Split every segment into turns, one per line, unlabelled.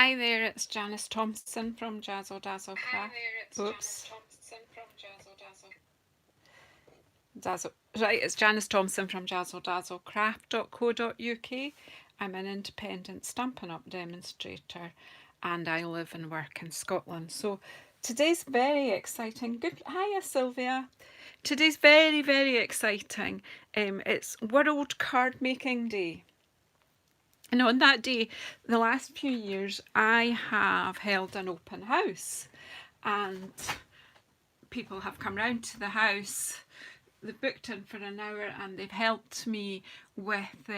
Hi there, it's Janice Thompson from JazzleDazzleCraft. Oops. Right, it's Janice Thompson from JazzleDazzleCraft.co.uk. I'm an independent Stampin' Up! Demonstrator and I live and work in Scotland. So today's very exciting. Hiya Sylvia. Today's very exciting. It's World Card Making Day. And on that day, the last few years, I have held an open house and people have come round to the house. They've booked in for an hour and they've helped me with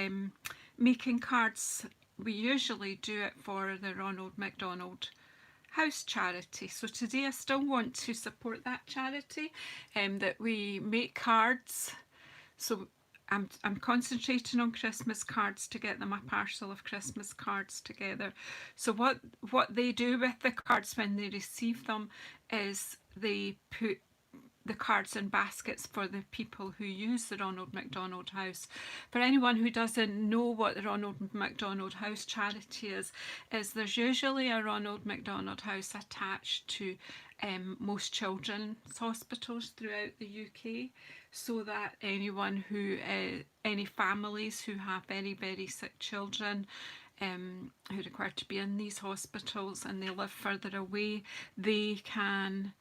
making cards. We usually do it for the Ronald McDonald House charity. So today I still want to support that charity, that we make cards. So I'm concentrating on Christmas cards to get them a parcel of Christmas cards together. So what they do with the cards when they receive them is they put the cards in baskets for the people who use the Ronald McDonald House. For anyone who doesn't know what the Ronald McDonald House charity is there's usually a Ronald McDonald House attached to most children's hospitals throughout the UK, so that any families who have very sick children who require to be in these hospitals and they live further away, they can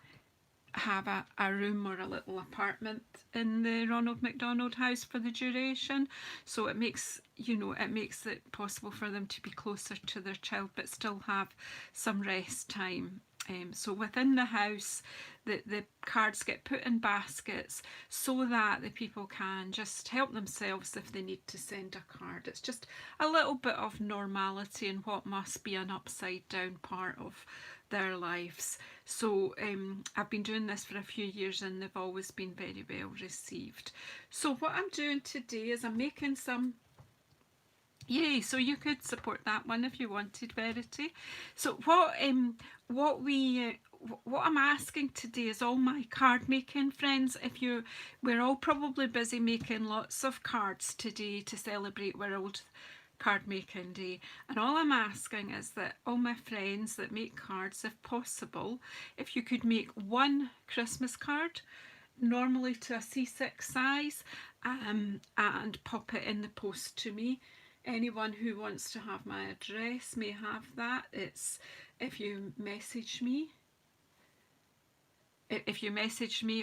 have a room or a little apartment in the Ronald McDonald House for the duration. So it makes it possible for them to be closer to their child but still have some rest time. So within the house, the cards get put in baskets so that the people can just help themselves if they need to send a card. It's just a little bit of normality in what must be an upside down part of their lives. So I've been doing this for a few years and they've always been very well received. So what I'm doing today is I'm making some. Yay, so you could support that one if you wanted, Verity. So what I'm asking today is all my card making friends, we're all probably busy making lots of cards today to celebrate World Card Making Day, and all I'm asking is that all my friends that make cards, if possible, if you could make one Christmas card, normally to a C6 size, and pop it in the post to me. Anyone who wants to have my address may have that. It's if you message me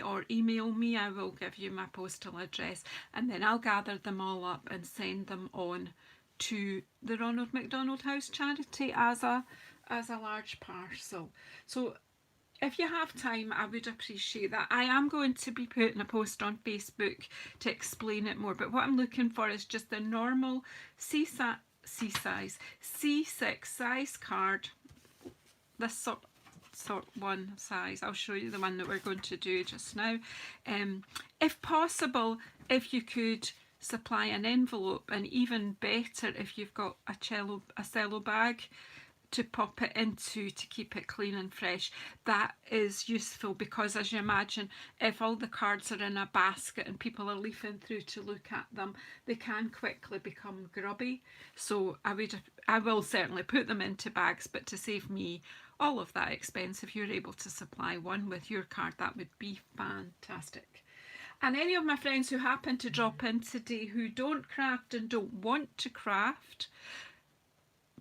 or email me, I will give you my postal address and then I'll gather them all up and send them on to the Ronald McDonald House charity as a large parcel. So if you have time, I would appreciate that. I am going to be putting a post on Facebook to explain it more, but what I'm looking for is just the normal C6 size card. This sort one size. I'll show you the one that we're going to do just now. If possible, if you could supply an envelope, and even better if you've got a cello bag to pop it into to keep it clean and fresh. That is useful because, as you imagine, if all the cards are in a basket and people are leafing through to look at them, they can quickly become grubby. So I will certainly put them into bags, but to save me all of that expense, if you're able to supply one with your card, that would be fantastic. And any of my friends who happen to drop in today who don't craft and don't want to craft,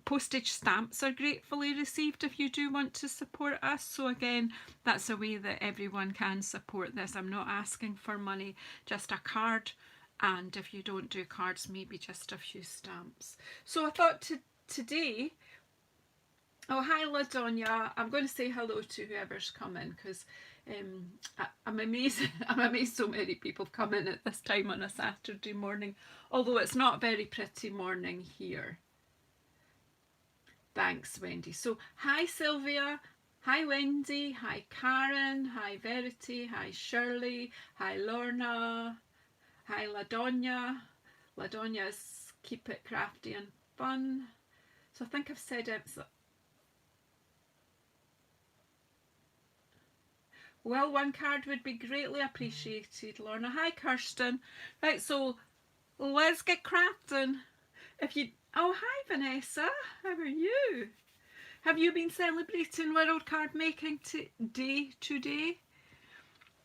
postage stamps are gratefully received if you do want to support us. So again, that's a way that everyone can support this. I'm not asking for money, just a card, and if you don't do cards, maybe just a few stamps. So I thought today, oh hi LaDonia, I'm going to say hello to whoever's coming because I'm amazed so many people come in at this time on a Saturday morning, although it's not a very pretty morning here. Thanks, Wendy. So, hi, Sylvia. Hi, Wendy. Hi, Karen. Hi, Verity. Hi, Shirley. Hi, Lorna. Hi, LaDonia. LaDonia's Keep It Crafty and Fun. So, I think I've said it. Well, one card would be greatly appreciated, Lorna. Hi, Kirsten. Right, so let's get crafting. Oh, hi, Vanessa. How are you? Have you been celebrating World Card Making Day today?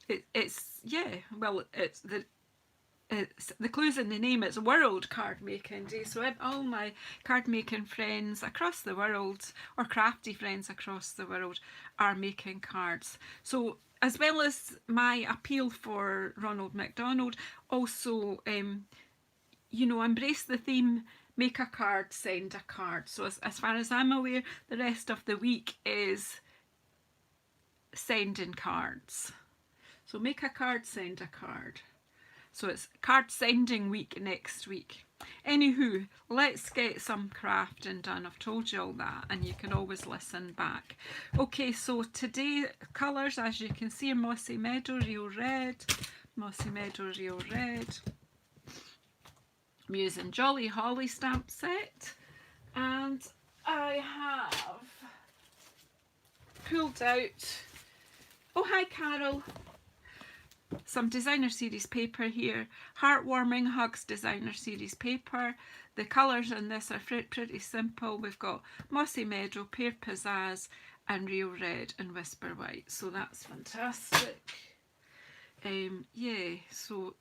It's yeah. Well, it's the clues in the name. It's World Card Making Day, so all my card making friends across the world, or crafty friends across the world, are making cards. So as well as my appeal for Ronald McDonald, also embrace the theme. Make a card, send a card. So as far as I'm aware, the rest of the week is sending cards. So make a card, send a card. So it's card sending week next week. Anywho, let's get some crafting done. I've told you all that, and you can always listen back. Okay, so today colours, as you can see, are Mossy Meadow, Real Red, Mossy Meadow, Real Red. I'm using Jolly Holly stamp set, and I have pulled out, oh hi Carol, some designer series paper here, Heartwarming Hugs designer series paper. The colours in this are pretty simple. We've got Mossy Meadow, Pear Pizzazz, and Real Red and Whisper White, so that's fantastic. Yeah, so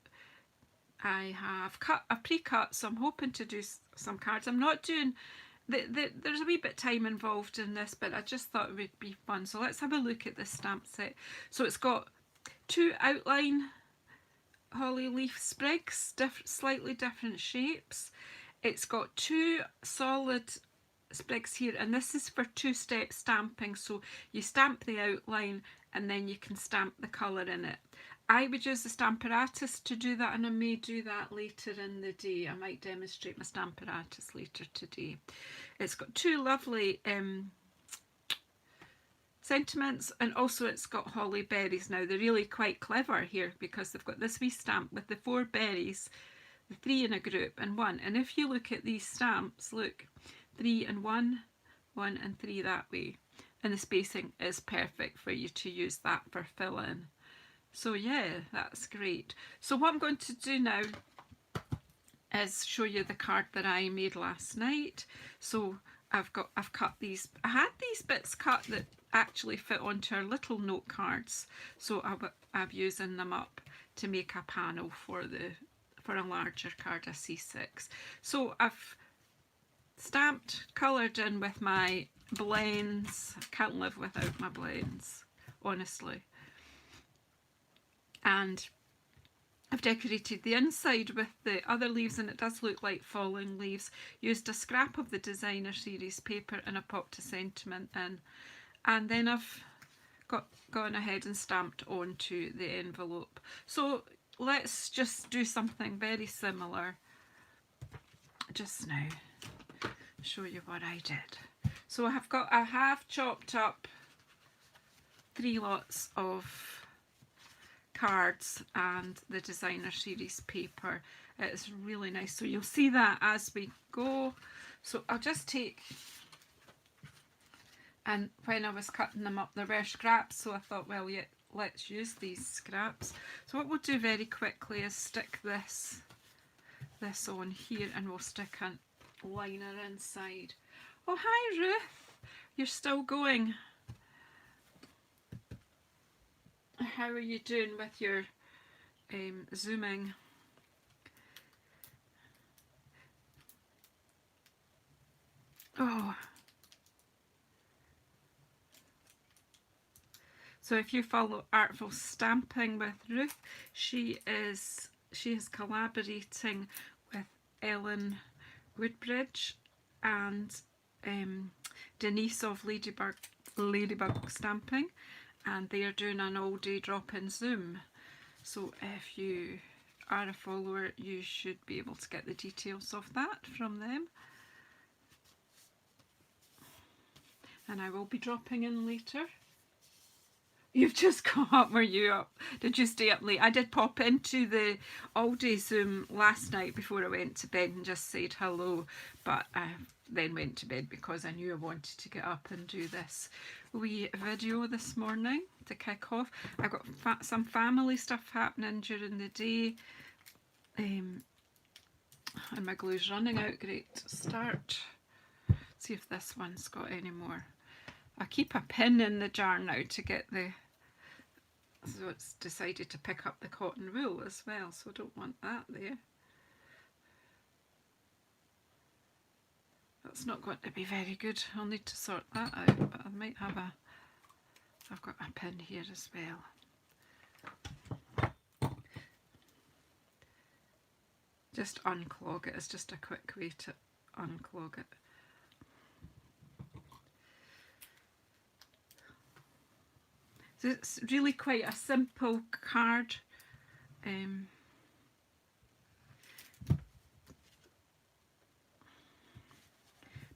I have pre-cut, so I'm hoping to do some cards. I'm not doing, there's a wee bit of time involved in this, but I just thought it would be fun. So let's have a look at this stamp set. So it's got 2 outline holly leaf sprigs, slightly different shapes. It's got 2 solid sprigs here, and this is for 2-step stamping. So you stamp the outline and then you can stamp the colour in it. I would use the Stamparatus to do that, and I may do that later in the day. I might demonstrate my Stamparatus later today. It's got 2 lovely sentiments, and also it's got holly berries. Now they're really quite clever here because they've got this wee stamp with the 4 berries, the 3 in a group and 1. And if you look at these stamps, look, 3 and 1, 1 and 3 that way. And the spacing is perfect for you to use that for fill-in. So yeah, that's great. So what I'm going to do now is show you the card that I made last night. So I've cut these. I had these bits cut that actually fit onto our little note cards. So I'm using them up to make a panel for a larger card, a C6. So I've stamped, coloured in with my blends. I can't live without my blends, honestly. And I've decorated the inside with the other leaves, and it does look like falling leaves. Used a scrap of the designer series paper and I popped a sentiment in. And then I've gone ahead and stamped onto the envelope. So let's just do something very similar just now. Show you what I did. So I have chopped up 3 lots of cards and the designer series paper. It's really nice, so you'll see that as we go. So I'll just take, and when I was cutting them up there were scraps, so I thought, well, yeah, let's use these scraps. So what we'll do very quickly is stick this on here, and we'll stick a liner inside. Oh hi Ruth, you're still going. How are you doing with your zooming? Oh, so if you follow Artful Stamping with Ruth, she is collaborating with Ellen Woodbridge and Denise of Ladybug Stamping, and they are doing an all-day drop-in Zoom. So if you are a follower, you should be able to get the details of that from them. And I will be dropping in later. You've just got up, were you up? Did you stay up late? I did pop into the all-day Zoom last night before I went to bed and just said hello, but I then went to bed because I knew I wanted to get up and do this wee video this morning to kick off. I've got some family stuff happening during the day, and my glue's running out. Great start. See if this one's got any more. I keep a pin in the jar now to get the, so it's decided to pick up the cotton wool as well, so I don't want that there. That's not going to be very good. I'll need to sort that out, but I might have a, I've got a pin here as well. Just unclog it. It's just a quick way to unclog it. So it's really quite a simple card.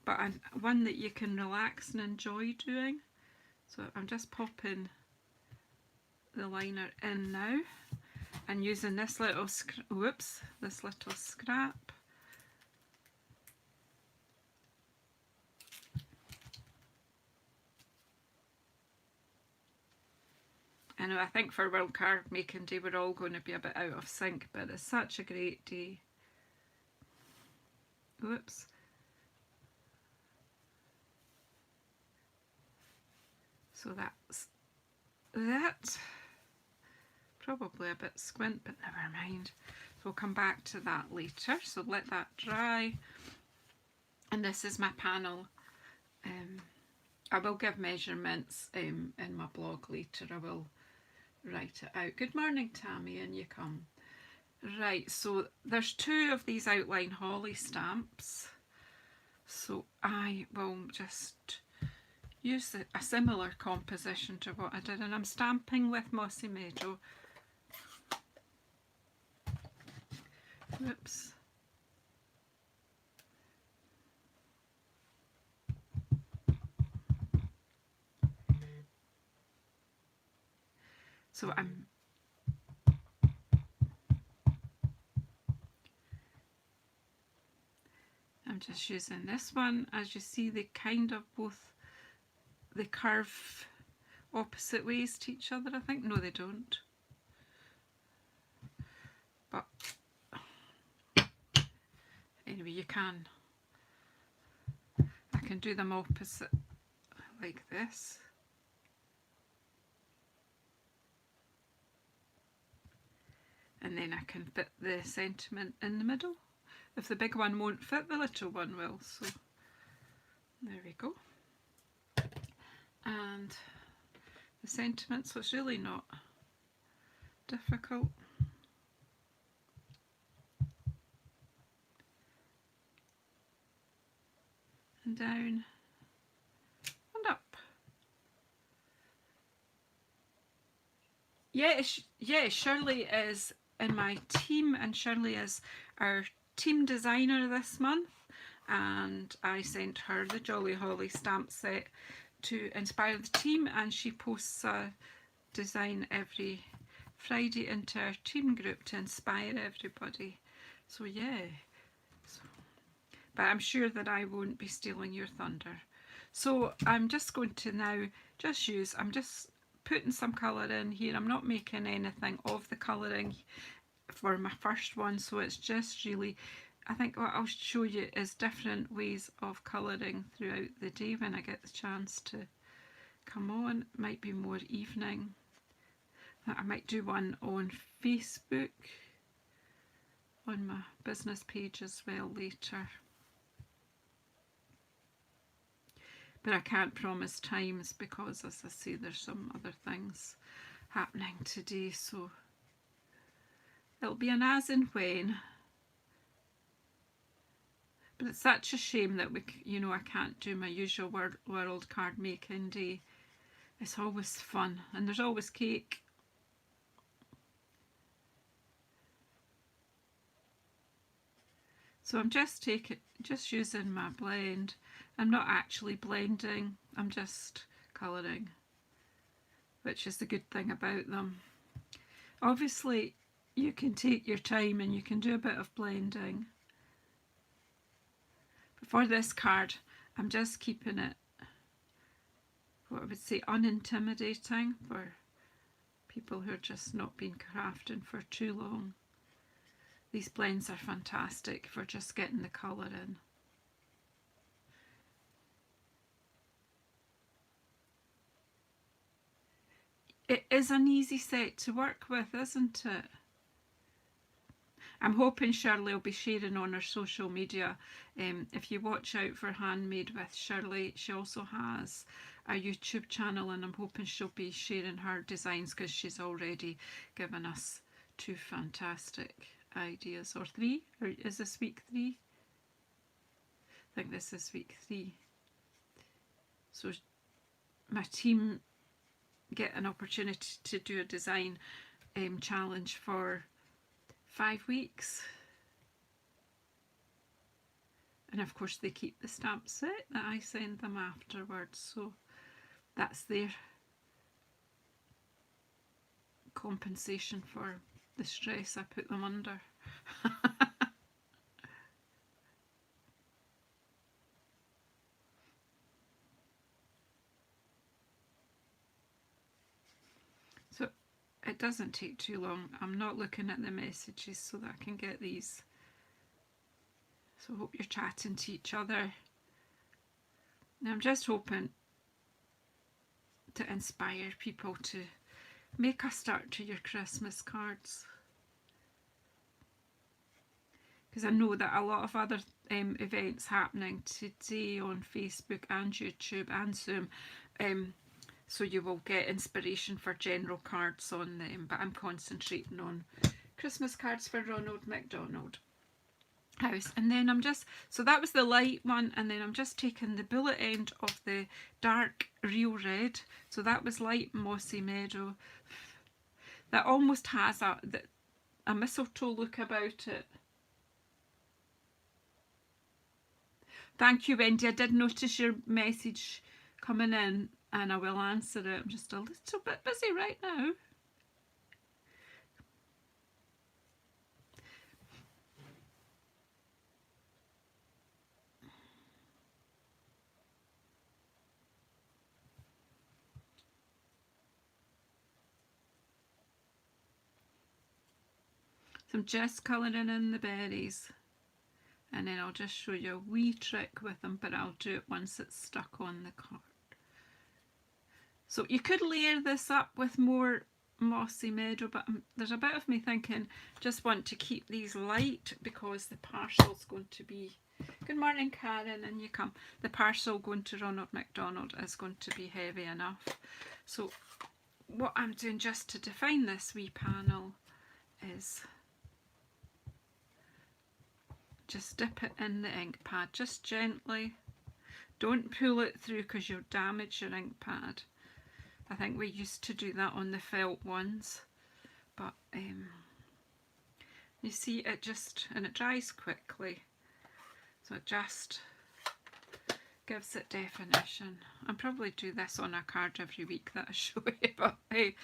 But one that you can relax and enjoy doing. So I'm just popping the liner in now and using this little this little scrap. I know, I think for World Card Making Day we're all going to be a bit out of sync, but it's such a great day. Whoops. So that's that. Probably a bit squint, but never mind. So we'll come back to that later. So let that dry. And this is my panel. I will give measurements in my blog later. I will write it out. Good morning, Tammy, and you come. Right, so there's 2 of these outline holly stamps. So I will just use a similar composition to what I did, and I'm stamping with Mossy Meadow. Whoops. So I'm just using this one. As you see, they kind of both, they curve opposite ways to each other, I think. No, they don't. But anyway, you can. I can do them opposite like this. And then I can fit the sentiment in the middle. If the big one won't fit, the little one will. So there we go. And the sentiment, so it's really not difficult. And down and up. Yeah, Shirley is in my team, and Shirley is our team designer this month, and I sent her the Jolly Holly stamp set to inspire the team, and she posts a design every Friday into our team group to inspire everybody. So yeah, but I'm sure that I won't be stealing your thunder. So I'm just going to now I'm just putting some colour in here. I'm not making anything of the colouring for my first one, so it's just really, I think what I'll show you is different ways of colouring throughout the day when I get the chance to come on. It might be more evening. I might do one on Facebook, on my business page as well later. But I can't promise times because, as I say, there's some other things happening today, so it'll be an as and when. But it's such a shame that I can't do my usual World Card Making Day. It's always fun, and there's always cake. So I'm just using my blend. I'm not actually blending, I'm just colouring, which is the good thing about them. Obviously, you can take your time and you can do a bit of blending. But for this card, I'm just keeping it, what I would say, unintimidating for people who are just not been crafting for too long. These blends are fantastic for just getting the colour in. It is an easy set to work with, isn't it? I'm hoping Shirley will be sharing on her social media. If you watch out for Handmade with Shirley, she also has a YouTube channel, and I'm hoping she'll be sharing her designs because she's already given us 2 fantastic ideas, or 3, or is this week 3? I think this is week 3. So my team get an opportunity to do a design challenge for 5 weeks. And of course they keep the stamp set that I send them afterwards, so that's their compensation for the stress I put them under. So it doesn't take too long. I'm not looking at the messages so that I can get these. So I hope you're chatting to each other. And I'm just hoping to inspire people to make a start to your Christmas cards. Because I know that a lot of other events happening today on Facebook and YouTube and Zoom, so you will get inspiration for general cards on them, but I'm concentrating on Christmas cards for Ronald McDonald House. And then I'm just, so that was the light one, and then I'm just taking the bullet end of the dark real red, so that was light mossy meadow. That almost has a mistletoe look about it. Thank you, Wendy. I did notice your message coming in, and I will answer it. I'm just a little bit busy right now. So I'm just colouring in the berries, and then I'll just show you a wee trick with them, but I'll do it once it's stuck on the card. So you could layer this up with more mossy meadow, but there's a bit of me thinking just want to keep these light because the parcel's going to be, good morning Karen, and you come, the parcel going to Ronald McDonald is going to be heavy enough. So what I'm doing just to define this wee panel is just dip it in the ink pad, just gently. Don't pull it through because you'll damage your ink pad. I think we used to do that on the felt ones, but you see it just, and it dries quickly, so it just gives it definition. I'll probably do this on a card every week that I show you, but hey,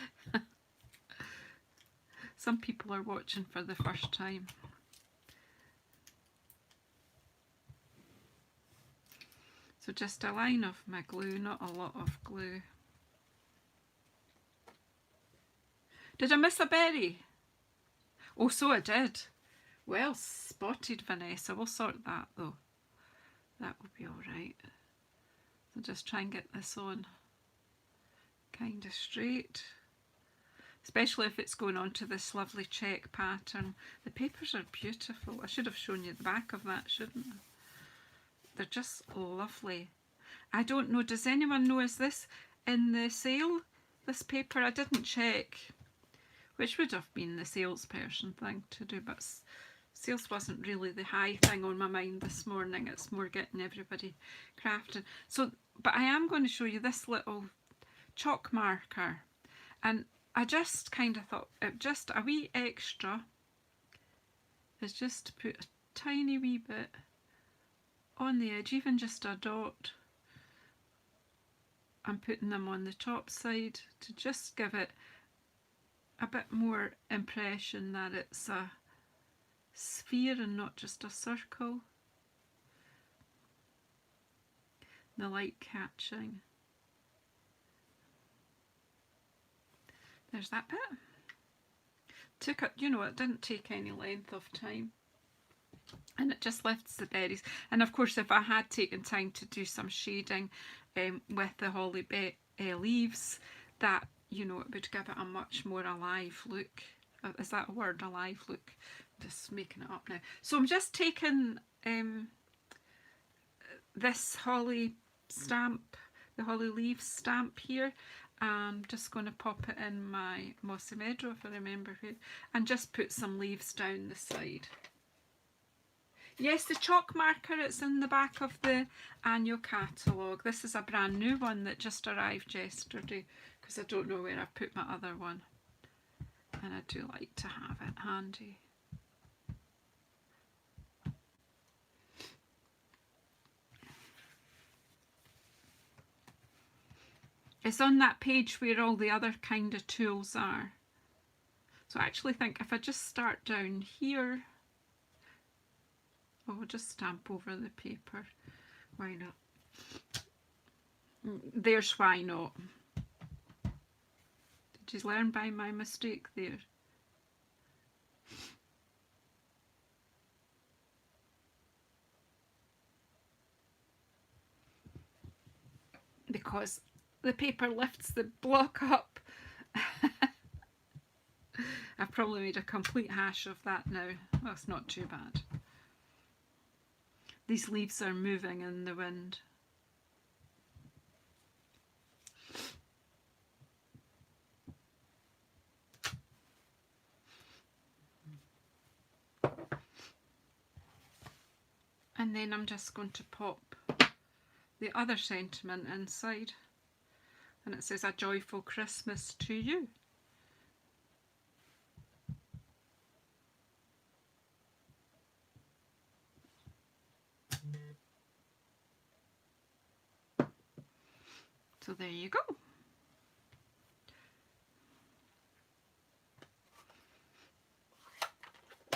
some people are watching for the first time. So just a line of my glue, not a lot of glue. Did I miss a berry? Oh, so I did. Well spotted, Vanessa. We'll sort that though. That will be alright. So just try and get this on kind of straight. Especially if it's going on to this lovely check pattern. The papers are beautiful. I should have shown you the back of that, shouldn't I? They're just lovely. I don't know, does anyone know, is this in the sale? This paper? I didn't check. Which would have been the salesperson thing to do, but sales wasn't really the high thing on my mind this morning. It's more getting everybody crafting. So, but I am going to show you this little chalk marker, and I just kind of thought it just a wee extra is just to put a tiny wee bit on the edge, even just a dot. I'm putting them on the top side to just give it a bit more impression that it's a sphere and not just a circle. The light catching. There's that bit. Took it, you know, it didn't take any length of time. And it just lifts the berries. And of course, if I had taken time to do some shading with the holly leaves, that you know, it would give it a much more alive look. Is that a word, alive look? Just making it up now. So I'm just taking this holly stamp, the holly leaves stamp here. I'm just going to pop it in my Mossy Meadow, if I remember who, and just put some leaves down the side. Yes, the chalk marker, it's in the back of the annual catalogue. This is a brand new one that just arrived yesterday, because I don't know where I've put my other one. And I do like to have it handy. It's on that page where all the other kind of tools are. So I actually think if I just start down here, I'll just stamp over the paper. Why not? There's why not. Did you learn by my mistake there? Because the paper lifts the block up. I've probably made a complete hash of that now. That's not too bad. These leaves are moving in the wind. And then I'm just going to pop the other sentiment inside. And it says, "A joyful Christmas to you." So there you go.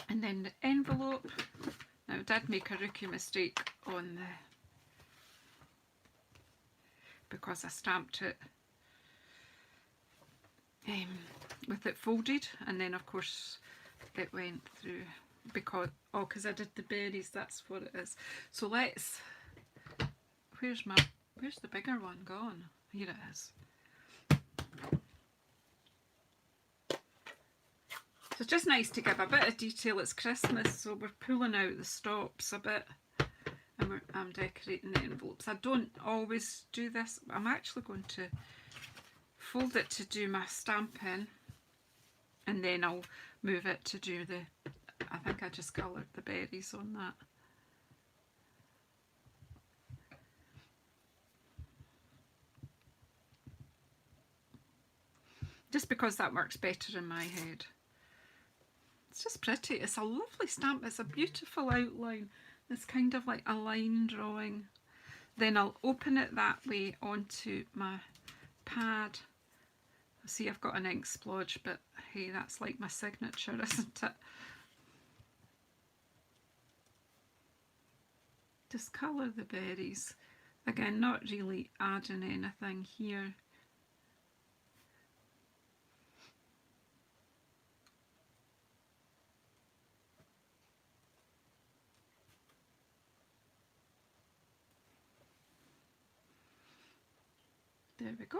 And then the envelope. Now I did make a rookie mistake on the, because I stamped it with it folded, and then of course it went through because I did the berries, that's what it is. So let's, where's the bigger one gone? Here it is. So it's just nice to give a bit of detail. It's Christmas, so we're pulling out the stops a bit, and I'm decorating the envelopes. I don't always do this. I'm actually going to fold it to do my stamping, and then I'll move it to do the, I think I just coloured the berries on that. Just because that works better in my head. It's just pretty. It's a lovely stamp. It's a beautiful outline. It's kind of like a line drawing. Then I'll open it that way onto my pad. See, I've got an ink splodge, but hey, that's like my signature, isn't it? Just colour the berries. Again, not really adding anything here. There we go.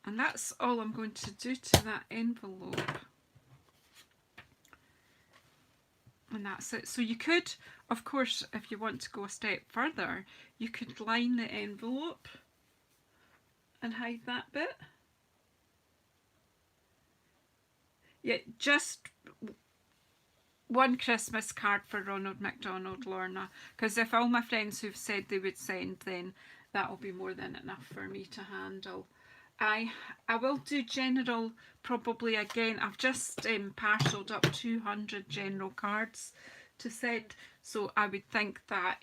And that's all I'm going to do to that envelope. And that's it. So you could, of course, if you want to go a step further, you could line the envelope and hide that bit. Yeah, just one Christmas card for Ronald McDonald, Lorna, because if all my friends who've said they would send, then that'll be more than enough for me to handle. I will do general probably again. I've just parcelled up 200 general cards to send, so I would think that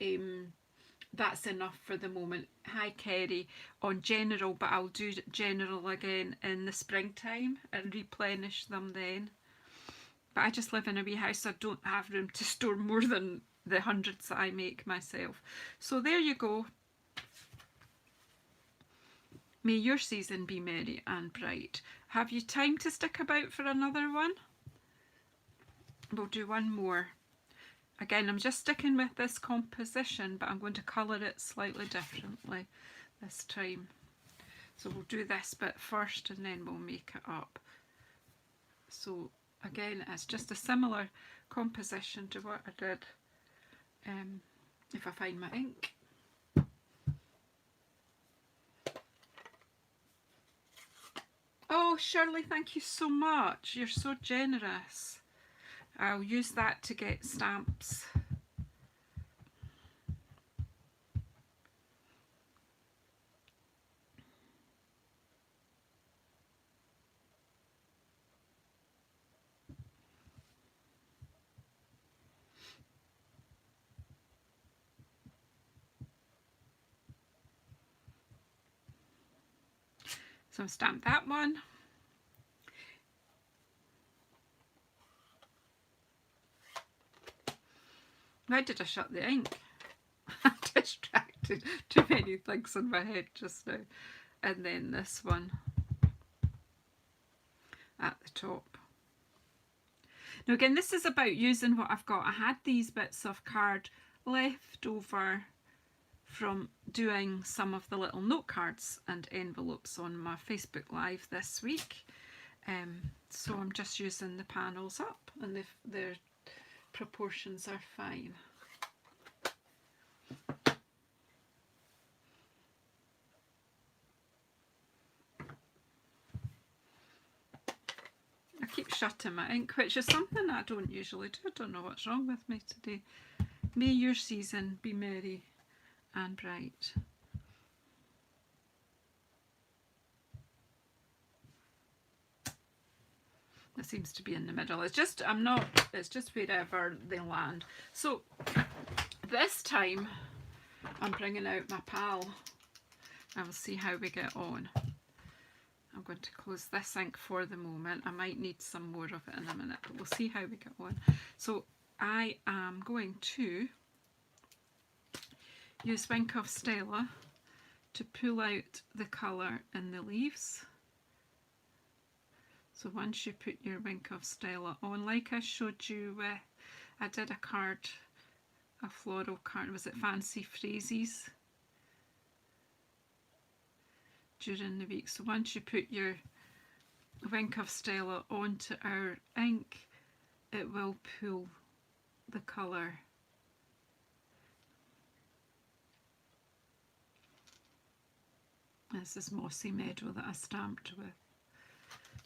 that's enough for the moment. Hi Kerry, on general, but I'll do general again in the springtime and replenish them then. But I just live in a wee house, so I don't have room to store more than the hundreds that I make myself. So there you go. May your season be merry and bright. Have you time to stick about for another one? We'll do one more. Again, I'm just sticking with this composition, but I'm going to colour it slightly differently this time. So we'll do this bit first and then we'll make it up. So again, it's just a similar composition to what I did, if I find my ink. Oh, Shirley, thank you so much. You're so generous. I'll use that to get stamps. So I've stamped that one. Why did I shut the ink? I'm distracted. Too many things in my head just now. And then this one at the top. Now again, this is about using what I've got. I had these bits of card left over from doing some of the little note cards and envelopes on my Facebook Live this week. So I'm just using the panels up, and their proportions are fine. I keep shutting my ink, which is something I don't usually do. I don't know what's wrong with me today. May your season be merry and bright. It seems to be in the middle. It's just, it's just wherever they land. So this time I'm bringing out my pal and we'll see how we get on. I'm going to close this ink for the moment. I might need some more of it in a minute, but we'll see how we get on. So I am going to use Wink of Stella to pull out the colour in the leaves. So once you put your Wink of Stella on, like I showed you with, I did a card, a floral card, was it Fancy Phrases? During the week. So once you put your Wink of Stella onto our ink, it will pull the colour. This is Mossy Meadow that I stamped with.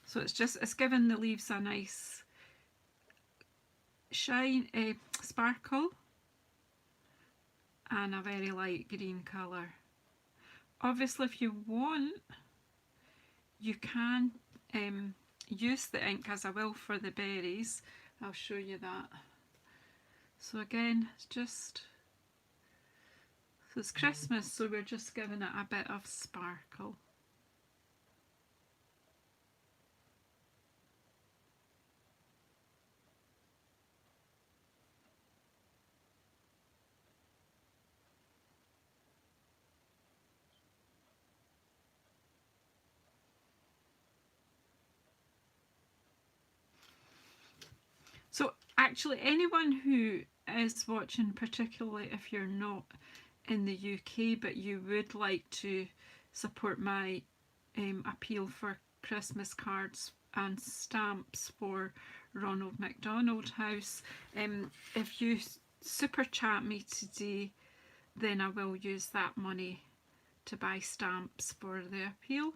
So it's giving the leaves a nice shine, sparkle, and a very light green colour. Obviously, if you want, you can use the ink, as I will for the berries. I'll show you that. So again, so it's Christmas, so we're just giving it a bit of sparkle. So actually, anyone who is watching, particularly if you're not in the UK but you would like to support my appeal for Christmas cards and stamps for Ronald McDonald House, if you super chat me today, then I will use that money to buy stamps for the appeal.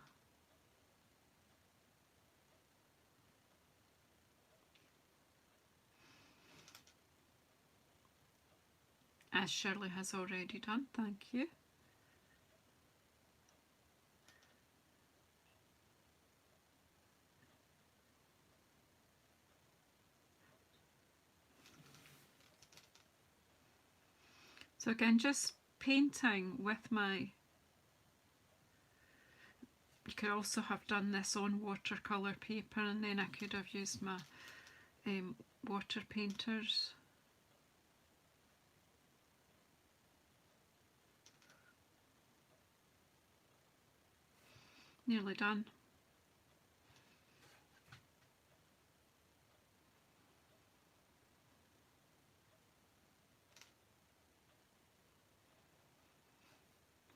As Shirley has already done, thank you. So again, just painting with my, you could also have done this on watercolour paper, and then I could have used my water painters. Nearly done.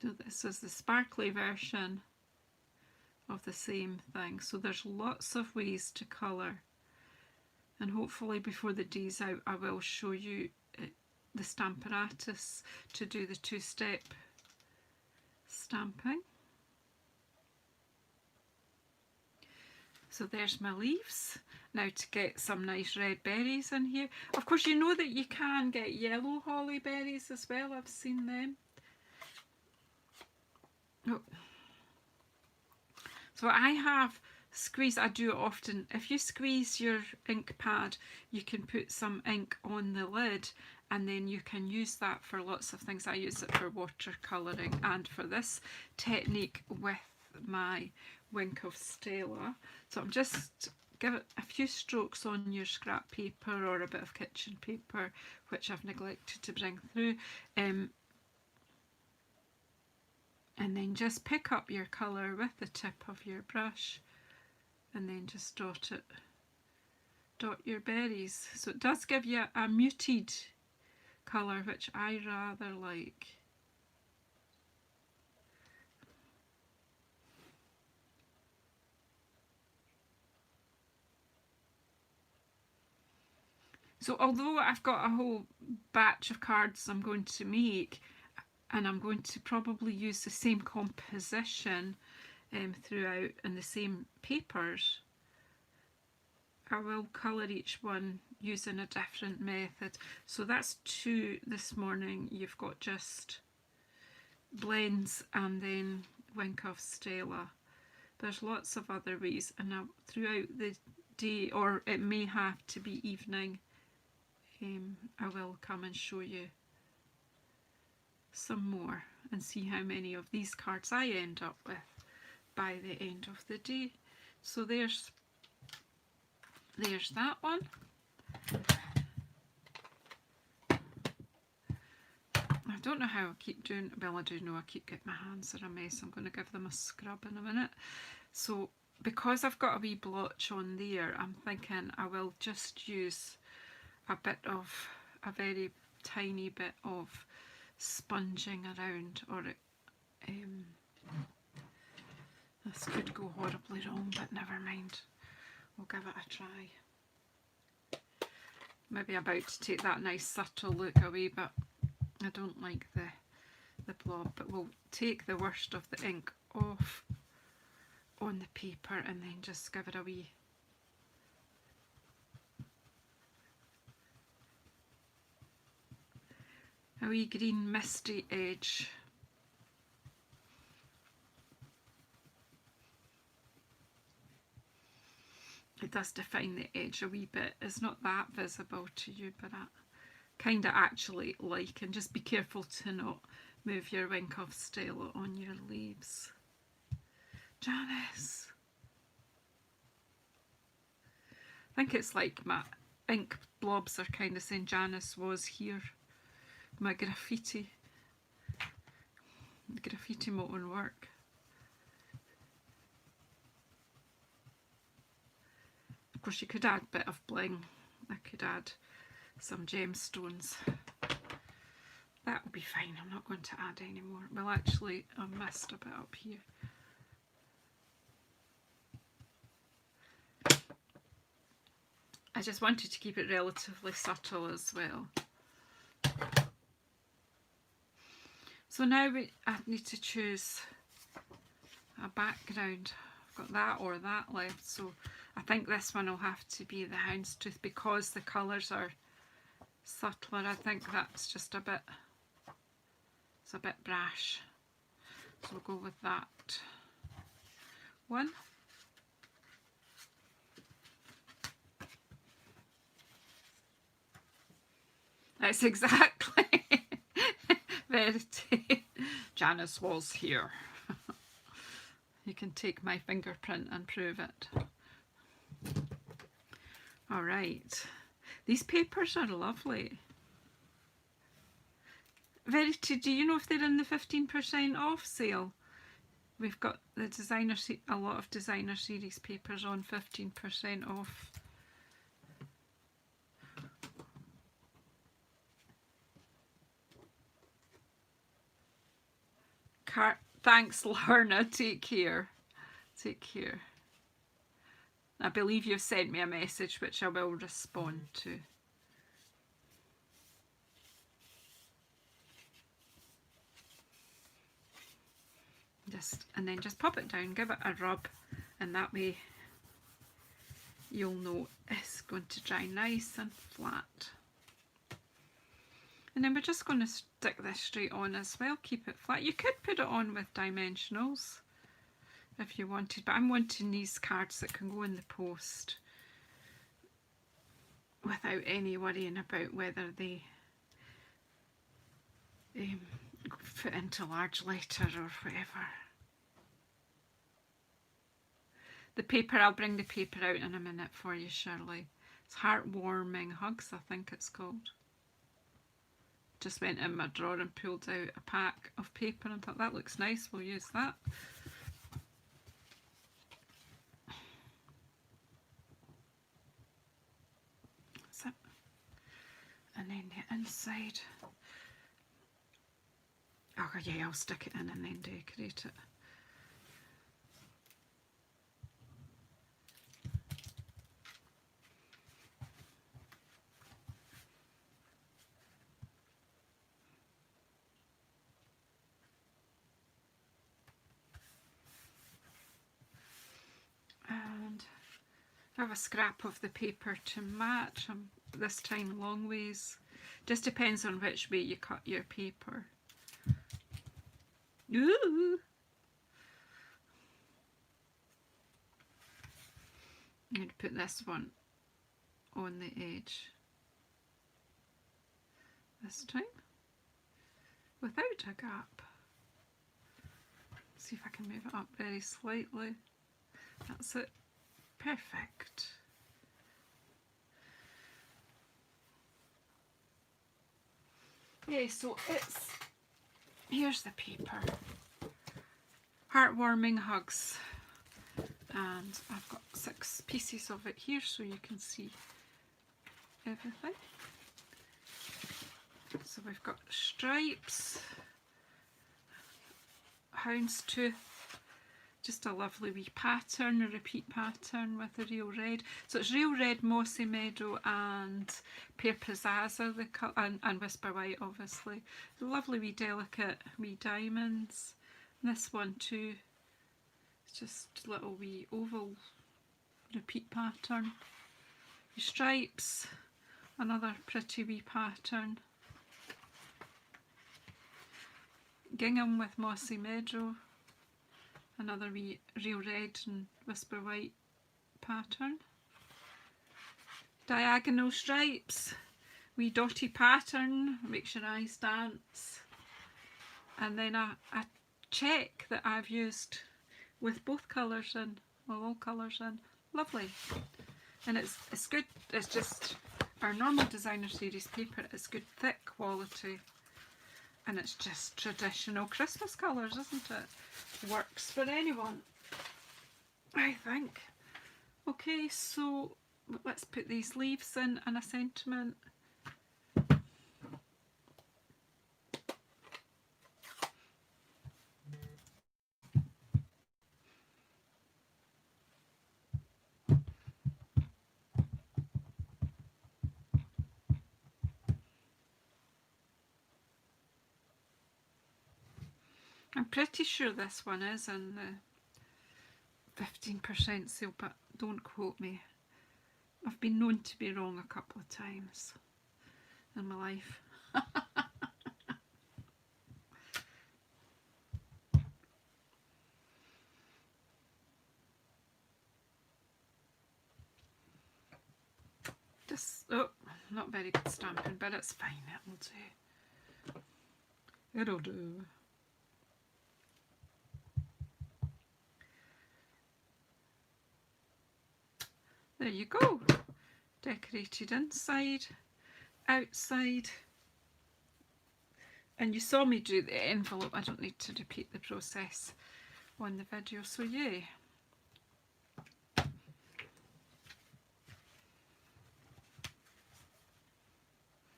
So this is the sparkly version, of the same thing. So there's lots of ways to colour, and hopefully before the day's out I will show you the Stamparatus to do the two-step stamping. So there's my leaves. Now to get some nice red berries in here. Of course, you know that you can get yellow holly berries as well. I've seen them. Oh. So I have squeezed, I do it often. If you squeeze your ink pad, you can put some ink on the lid, and then you can use that for lots of things. I use it for watercolouring and for this technique with my Wink of Stella. So I'm just give it a few strokes on your scrap paper or a bit of kitchen paper, which I've neglected to bring through, and then just pick up your colour with the tip of your brush, and then just dot your berries. So it does give you a muted colour, which I rather like. So although I've got a whole batch of cards I'm going to make, and I'm going to probably use the same composition throughout and the same papers, I will colour each one using a different method. So that's 2 this morning. You've got just blends and then Wink of Stella. There's lots of other ways, and throughout the day, or it may have to be evening, I will come and show you some more and see how many of these cards I end up with by the end of the day. So there's that one. I don't know how I keep doing, well I do know I keep getting my hands are a mess. I'm going to give them a scrub in a minute. So because I've got a wee blotch on there, I'm thinking I will just use a very tiny bit of sponging around, or this could go horribly wrong, but never mind, we'll give it a try. Maybe about to take that nice subtle look away, but I don't like the blob. But we'll take the worst of the ink off on the paper and then just give it a wee green misty edge. It does define the edge a wee bit. It's not that visible to you, but I kind of actually like, and just be careful to not move your Wink of Stella on your leaves. Janice! I think it's like my ink blobs are kind of saying Janice was here. My graffiti molten work. Of course you could add a bit of bling. I could add some gemstones. That will be fine. I'm not going to add any more. Well, actually I missed a bit up here. I just wanted to keep it relatively subtle as well. So now I need to choose a background. I've got that or that left, so I think this one will have to be the houndstooth because the colours are subtler. I think that's just a bit, it's a bit brash. So we'll go with that one. That's exactly Verity. Janice was here. You can take my fingerprint and prove it. Alright, these papers are lovely. Verity, do you know if they're in the 15% off sale? We've got the designer, a lot of designer series papers on 15% off. Thanks, Lorna. Take care. Take care. I believe you've sent me a message which I will respond to. And then just pop it down, give it a rub, and that way you'll know it's going to dry nice and flat. And then we're just going to stick this straight on as well, keep it flat. You could put it on with dimensionals if you wanted, but I'm wanting these cards that can go in the post without any worrying about whether they fit into large letter or whatever. The paper, I'll bring the paper out in a minute for you, Shirley. It's Heartwarming Hugs, I think it's called. Just went in my drawer and pulled out a pack of paper and thought that looks nice, we'll use that. That's it. And then the inside. Oh yeah, I'll stick it in and then decorate it. And I have a scrap of the paper to match. This time long ways. Just depends on which way you cut your paper. Ooh! I'm going to put this one on the edge this time without a gap. See if I can move it up very slightly. That's it. Perfect. Yeah, so here's the paper. Heartwarming Hugs. And I've got 6 pieces of it here so you can see everything. So we've got stripes, houndstooth, just a lovely wee pattern, a repeat pattern with a real red. So it's real red, mossy meadow and pear pizzazz, the colour, and whisper white obviously. Lovely wee delicate wee diamonds. And this one too, it's just little wee oval repeat pattern. Your stripes, another pretty wee pattern. Gingham with mossy meadow, another wee real red and whisper white pattern. Diagonal stripes, wee dotty pattern, makes your eyes dance. And then a check that I've used with both colours in, well, all colours in. Lovely. And it's good, it's just our normal designer series paper, it's good thick quality. And it's just traditional Christmas colours, isn't it? Works for anyone, I think. Okay, so let's put these leaves in and a sentiment. I'm pretty sure this one is in the 15% sale, but don't quote me. I've been known to be wrong a couple of times in my life. Just, oh, not very good stamping, but it's fine, it'll do. It'll do. There you go. Decorated inside, outside. And you saw me do the envelope. I don't need to repeat the process on the video, so yeah.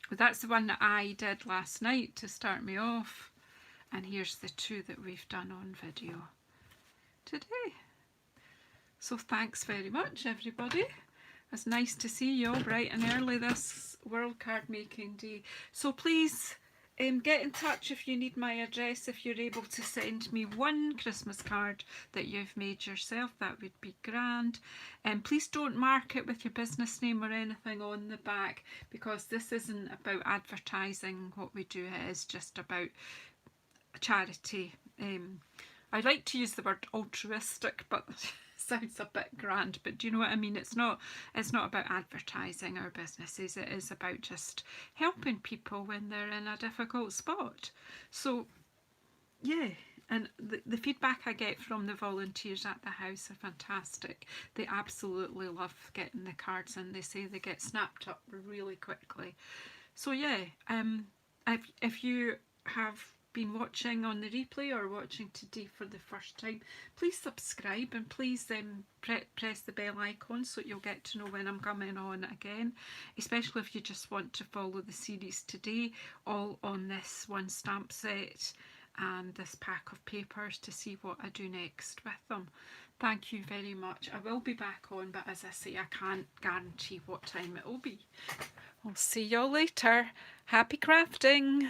But that's the one that I did last night to start me off. And here's the 2 that we've done on video today. So thanks very much, everybody. It's nice to see you all bright and early this World Card Making Day. So please get in touch if you need my address. If you're able to send me one Christmas card that you've made yourself, that would be grand. And please don't mark it with your business name or anything on the back, because this isn't about advertising what we do. It is just about charity. I like to use the word altruistic, but sounds a bit grand, but do you know what I mean? It's not about advertising our businesses. It is about just helping people when they're in a difficult spot. So yeah, and the feedback I get from the volunteers at the house are fantastic. They absolutely love getting the cards, and they say they get snapped up really quickly. So yeah, if you have been watching on the replay or watching today for the first time, please subscribe, and please press the bell icon so you'll get to know when I'm coming on again, especially if you just want to follow the series today, all on this one stamp set and this pack of papers, to see what I do next with them. Thank you very much. I will be back on, but as I say, I can't guarantee what time it will be. I'll see y'all later. Happy crafting!